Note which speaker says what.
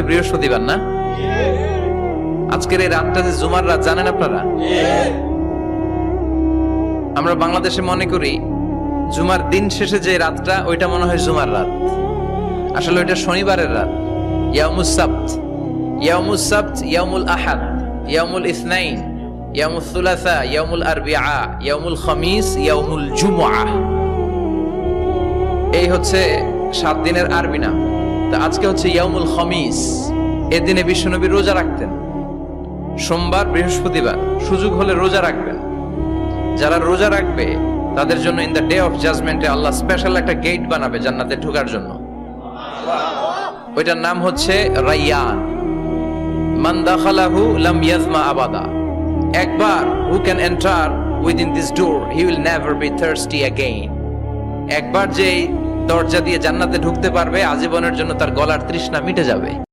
Speaker 1: আজকে বৃহস্পতিবার না? আজকের এই রাতটা যে জুমার রাত, জানেন আপনারা? আমরা বাংলাদেশে মনে করি জুমার দিন শেষে যে রাতটা, ওইটা মনে হয় জুমার রাত। আসলে ওইটা শনিবারের রাত। ইয়াউমুস সাবত, ইয়াউমুস সাবত, ইয়াউমুল আহাদ, ইয়াউমুল ইসনাইন, ইয়াউমুল সুলাসা, ইয়াউমুল আরবিআ, ইয়াউমুল খামিস, ইয়াউমুল জুমআহ। এই হচ্ছে 7 দিনের আরবি নাম। তা আজকে হচ্ছে ইয়াউমুল খামিস। এদিনে বিশ্বনবী রোজা রাখতেন। সোমবার, বৃহস্পতিবার সুযোগ হলে রোজা রাখবেন। যারা রোজা রাখবে তাদের জন্য ইন দ্য ডে অফ জাজমেন্টে আল্লাহ স্পেশাল একটা গেট বানাবে জান্নাতে ঢোকার জন্য। ওইটার নাম হচ্ছে রাইয়ান। মান দাখালাহু লাম ইয়াজমা আবাদা। একবার who can enter within this door he will never be thirsty again. একবার যে দরজা দিয়ে জান্নাতে ঢুকতে পারবে, আজীবনের জন্য তার গলার তৃষ্ণা মিটে যাবে।